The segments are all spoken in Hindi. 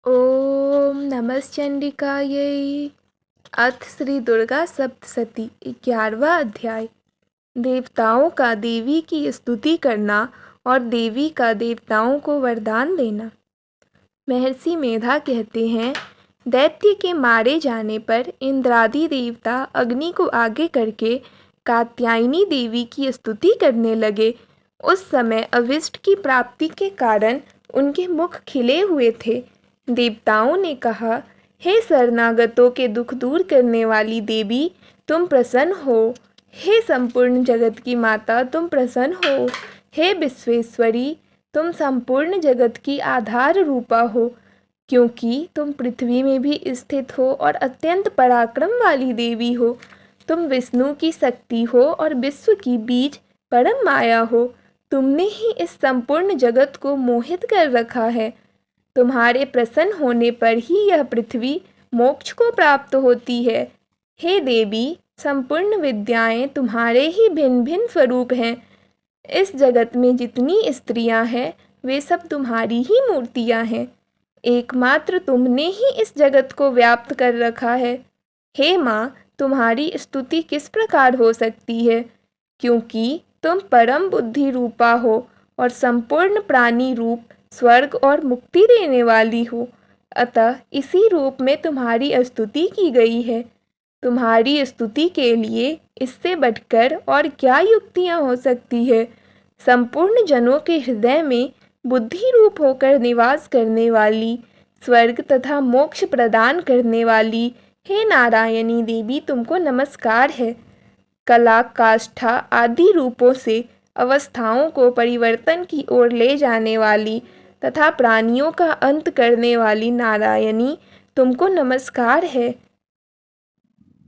ओम नमश्चंडिकायै। अथ श्री दुर्गा सप्तशती 11वां अध्याय। देवताओं का देवी की स्तुति करना और देवी का देवताओं को वरदान देना। महर्षि मेधा कहते हैं, दैत्य के मारे जाने पर इंद्रादि देवता अग्नि को आगे करके कात्यायनी देवी की स्तुति करने लगे। उस समय अभिष्ट की प्राप्ति के कारण उनके मुख खिले हुए थे। देवताओं ने कहा, हे शरणागतों के दुख दूर करने वाली देवी, तुम प्रसन्न हो। हे संपूर्ण जगत की माता, तुम प्रसन्न हो। हे विश्वेश्वरी, तुम संपूर्ण जगत की आधार रूपा हो, क्योंकि तुम पृथ्वी में भी स्थित हो और अत्यंत पराक्रम वाली देवी हो। तुम विष्णु की शक्ति हो और विश्व की बीज परम माया हो। तुमने ही इस संपूर्ण जगत को मोहित कर रखा है। तुम्हारे प्रसन्न होने पर ही यह पृथ्वी मोक्ष को प्राप्त होती है। हे देवी, संपूर्ण विद्याएं तुम्हारे ही भिन्न भिन्न स्वरूप हैं। इस जगत में जितनी स्त्रियां हैं, वे सब तुम्हारी ही मूर्तियां हैं। एकमात्र तुमने ही इस जगत को व्याप्त कर रखा है। हे माँ, तुम्हारी स्तुति किस प्रकार हो सकती है, क्योंकि तुम परम बुद्धि रूपा हो और संपूर्ण प्राणी रूप स्वर्ग और मुक्ति देने वाली हो। अतः इसी रूप में तुम्हारी स्तुति की गई है। तुम्हारी स्तुति के लिए इससे बढ़कर और क्या युक्तियाँ हो सकती है। संपूर्ण जनों के हृदय में बुद्धि रूप होकर निवास करने वाली, स्वर्ग तथा मोक्ष प्रदान करने वाली, हे नारायणी देवी, तुमको नमस्कार है। कला, काष्ठा आदि रूपों से अवस्थाओं को परिवर्तन की ओर ले जाने वाली तथा प्राणियों का अंत करने वाली नारायणी, तुमको नमस्कार है।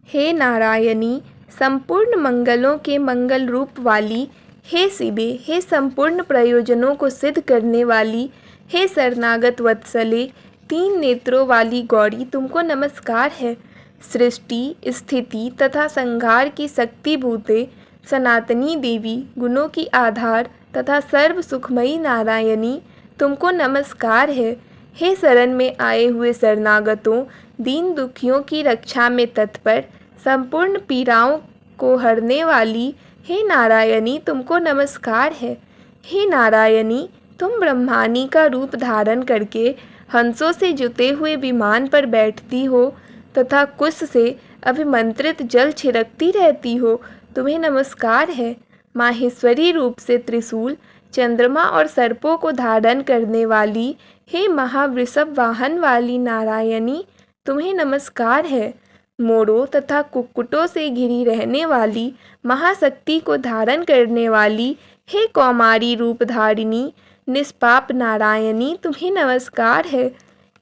हे नारायणी, संपूर्ण मंगलों के मंगल रूप वाली, हे शिवे, हे संपूर्ण प्रयोजनों को सिद्ध करने वाली, हे शरणागत वत्सले, 3 नेत्रों वाली गौरी, तुमको नमस्कार है। सृष्टि, स्थिति तथा संहार की शक्तिभूते सनातनी देवी, गुणों की आधार तथा सर्व सुखमयी नारायणी, तुमको नमस्कार है। हे शरण में आए हुए शरणागतों, दीन दुखियों की रक्षा में तत्पर, संपूर्ण पीड़ाओं को हरने वाली, हे नारायणी, तुमको नमस्कार है। हे नारायणी, तुम ब्रह्मानी का रूप धारण करके हंसों से जुते हुए विमान पर बैठती हो तथा कुश से अभिमंत्रित जल छिड़कती रहती हो, तुम्हें नमस्कार है। माहेश्वरी रूप से त्रिशूल, चंद्रमा और सर्पों को धारण करने वाली, हे महावृषभ वाहन वाली नारायणी, तुम्हें नमस्कार है। मोरों तथा कुक्कुटों से घिरी रहने वाली, महाशक्ति को धारण करने वाली, हे कौमारी रूपधारिणी निष्पाप नारायणी, तुम्हें नमस्कार है।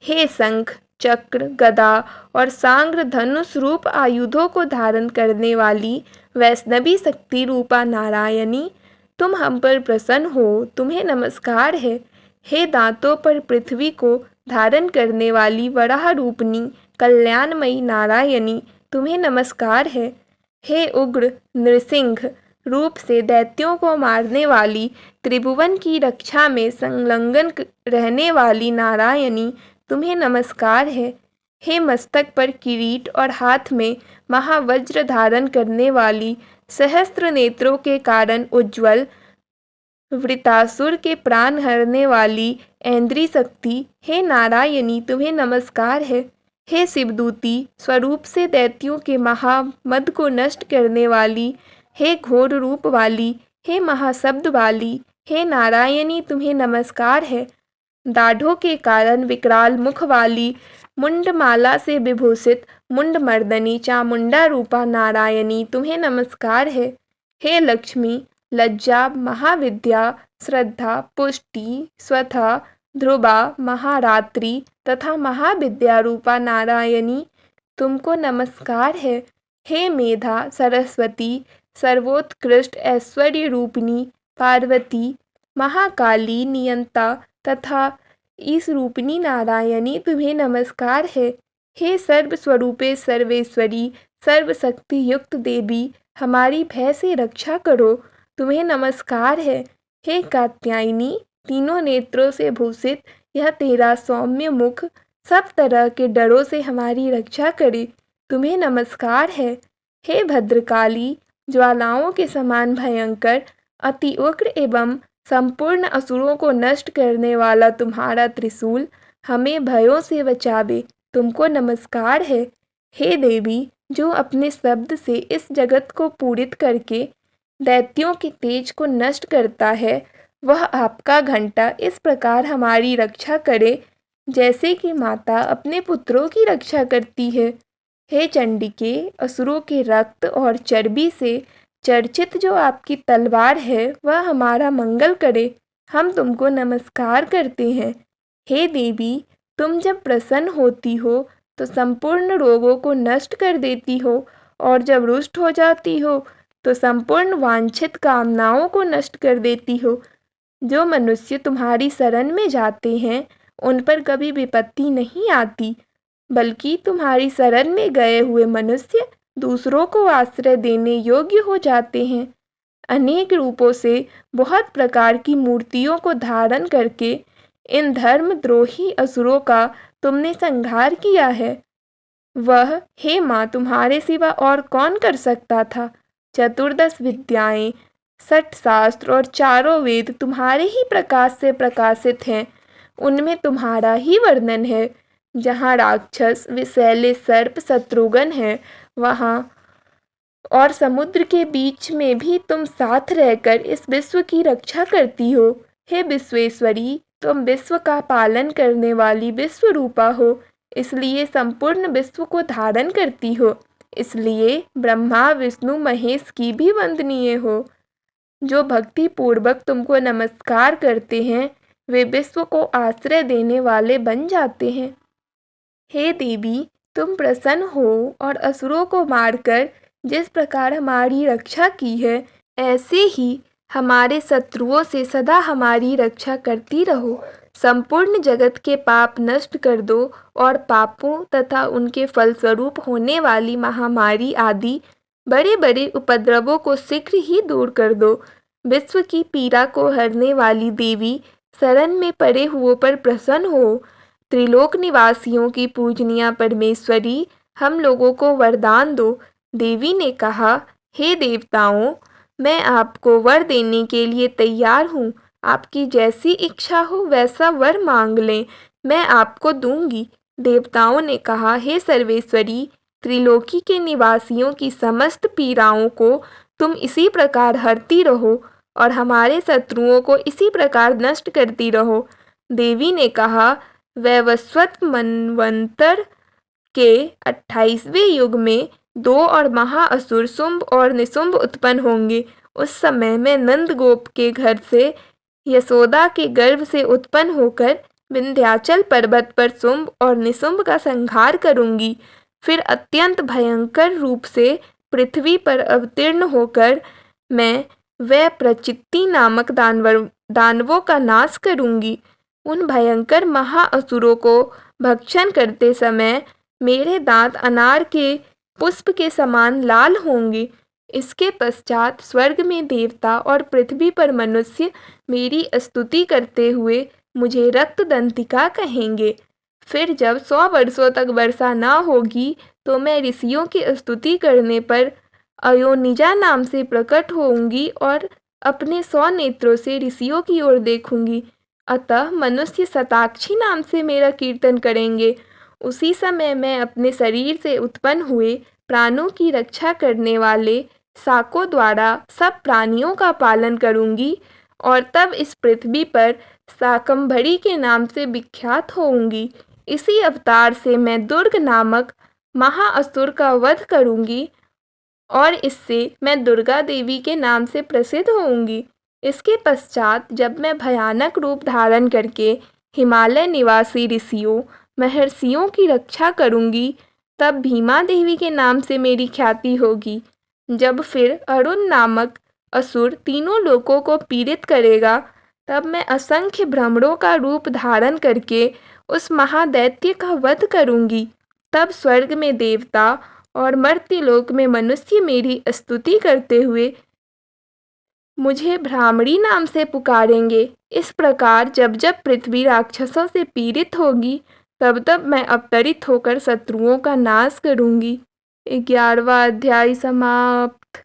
हे शंख, चक्र, गदा और सांग्र धनुष रूप आयुधों को धारण करने वाली वैष्णवी शक्ति रूपा नारायणी, तुम हम पर प्रसन्न हो, तुम्हें नमस्कार है। हे दांतों पर पृथ्वी को धारण करने वाली वराह रूपनी कल्याणमयी नारायणी, तुम्हें नमस्कार है। हे उग्र नृसिंह रूप से दैत्यों को मारने वाली, त्रिभुवन की रक्षा में संलग्न रहने वाली नारायणी, तुम्हें नमस्कार है। हे मस्तक पर किरीट और हाथ में महावज्र धारण करने वाली, सहस्त्र नेत्रों के कारण उज्ज्वल, वृतासुर के प्राण हरने वाली ऐन्द्री शक्ति, हे नारायणी, तुम्हें नमस्कार है। हे शिवदूती स्वरूप से दैत्यों के महामद को नष्ट करने वाली, हे घोर रूप वाली, हे महाशब्द वाली, हे नारायणी, तुम्हें नमस्कार है। दाढ़ों के कारण विकराल मुख वाली, मुंडमाला से विभूषित मुंडमर्दनी चामुंडा रूपा नारायणी, तुम्हें नमस्कार है। हे लक्ष्मी, लज्जा, महाविद्या, श्रद्धा, पुष्टि, स्वथा, ध्रुवा, महारात्रि तथा महाविद्या रूपा नारायणी, तुमको नमस्कार है। हे मेधा, सरस्वती, सर्वोत्कृष्ट ऐश्वर्य रूपिणी पार्वती, महाकाली, नियंता तथा इस रूपिणी नारायणी, तुम्हें नमस्कार है। हे सर्वस्वरूपे सर्वेश्वरी, सर्वशक्ति युक्त देवी, हमारी भय से रक्षा करो, तुम्हें नमस्कार है। हे कात्यायनी, तीनों नेत्रों से भूषित यह तेरा सौम्य मुख सब तरह के डरों से हमारी रक्षा करे, तुम्हें नमस्कार है। हे भद्रकाली, ज्वालाओं के समान भयंकर, अति उग्र एवं संपूर्ण असुरों को नष्ट करने वाला तुम्हारा त्रिशूल हमें भयों से बचावे, तुमको नमस्कार है। हे देवी, जो अपने शब्द से इस जगत को पूरित करके दैत्यों के तेज को नष्ट करता है, वह आपका घंटा इस प्रकार हमारी रक्षा करे जैसे कि माता अपने पुत्रों की रक्षा करती है। हे चंडिके, असुरों के रक्त और चर्बी से चर्चित जो आपकी तलवार है वह हमारा मंगल करे, हम तुमको नमस्कार करते हैं। हे देवी, तुम जब प्रसन्न होती हो तो संपूर्ण रोगों को नष्ट कर देती हो, और जब रुष्ट हो जाती हो तो संपूर्ण वांछित कामनाओं को नष्ट कर देती हो। जो मनुष्य तुम्हारी शरण में जाते हैं उन पर कभी विपत्ति नहीं आती, बल्कि तुम्हारी शरण में गए हुए मनुष्य दूसरों को आश्रय देने योग्य हो जाते हैं। अनेक रूपों से बहुत प्रकार की मूर्तियों को धारण करके इन धर्मद्रोही असुरों का तुमने संहार किया है। वह, हे माँ, तुम्हारे सिवा और कौन कर सकता था। 14 विद्याएं, 60 शास्त्र और चारों वेद तुम्हारे ही प्रकाश से प्रकाशित हैं, उनमें तुम्हारा ही वर्णन है। जहाँ राक्षस विषैले सर्प शत्रुघ्न है, वहाँ और समुद्र के बीच में भी तुम साथ रहकर इस विश्व की रक्षा करती हो। हे विश्वेश्वरी, तुम विश्व का पालन करने वाली विश्व रूपा हो, इसलिए संपूर्ण विश्व को धारण करती हो, इसलिए ब्रह्मा विष्णु महेश की भी वंदनीय हो। जो भक्ति पूर्वक तुमको नमस्कार करते हैं वे विश्व को आश्रय देने वाले बन जाते हैं। हे देवी, तुम प्रसन्न हो और असुरों को मारकर जिस प्रकार हमारी रक्षा की है, ऐसे ही हमारे शत्रुओं से सदा हमारी रक्षा करती रहो। संपूर्ण जगत के पाप नष्ट कर दो और पापों तथा उनके फलस्वरूप होने वाली महामारी आदि बड़े बड़े उपद्रवों को शीघ्र ही दूर कर दो। विश्व की पीड़ा को हरने वाली देवी, शरण में पड़े हुओं पर प्रसन्न हो। त्रिलोक निवासियों की पूजनीय परमेश्वरी, हम लोगों को वरदान दो। देवी ने कहा, हे देवताओं, मैं आपको वर देने के लिए तैयार हूँ। आपकी जैसी इच्छा हो वैसा वर मांग लें, मैं आपको दूंगी। देवताओं ने कहा, हे सर्वेश्वरी, त्रिलोकी के निवासियों की समस्त पीड़ाओं को तुम इसी प्रकार हरती रहो और हमारे शत्रुओं को इसी प्रकार नष्ट करती रहो। देवी ने कहा, वैवस्वत मनवंतर के 28वें युग में 2 और महाअसुर शुंभ और निशुंभ उत्पन्न होंगे। उस समय मैं नंदगोप के घर से, यशोदा के गर्भ से उत्पन्न होकर विंध्याचल पर्वत पर शुंभ और निशुंभ का संहार करूंगी। फिर अत्यंत भयंकर रूप से पृथ्वी पर अवतीर्ण होकर मैं वह प्रचित्ति नामक दानवों का नाश करूंगी। उन भयंकर महाअसुरों को भक्षण करते समय मेरे दांत अनार के पुष्प के समान लाल होंगे। इसके पश्चात स्वर्ग में देवता और पृथ्वी पर मनुष्य मेरी स्तुति करते हुए मुझे रक्तदंतिका कहेंगे। फिर जब 100 वर्षों तक वर्षा न होगी तो मैं ऋषियों की स्तुति करने पर अयोनिजा नाम से प्रकट होऊंगी और अपने 100 नेत्रों से ऋषियों की ओर देखूंगी। अतः मनुष्य शताक्षी नाम से मेरा कीर्तन करेंगे। उसी समय मैं अपने शरीर से उत्पन्न हुए प्राणों की रक्षा करने वाले शाकों द्वारा सब प्राणियों का पालन करूंगी और तब इस पृथ्वी पर शाकंभरी के नाम से विख्यात होऊंगी। इसी अवतार से मैं दुर्ग नामक महाअसुर का वध करूंगी और इससे मैं दुर्गा देवी के नाम से प्रसिद्ध होऊंगी। इसके पश्चात जब मैं भयानक रूप धारण करके हिमालय निवासी ऋषियों महर्षियों की रक्षा करूंगी, तब भीमा देवी के नाम से मेरी ख्याति होगी। जब फिर अरुण नामक असुर तीनों लोकों को पीड़ित करेगा, तब मैं असंख्य भ्रमरों का रूप धारण करके उस महादैत्य का वध करूंगी। तब स्वर्ग में देवता और मर्त्यलोक में मनुष्य मेरी स्तुति करते हुए मुझे भ्रामरी नाम से पुकारेंगे। इस प्रकार जब जब पृथ्वी राक्षसों से पीड़ित होगी, तब तब मैं अवतरित होकर शत्रुओं का नाश करूंगी। 11वां अध्याय समाप्त।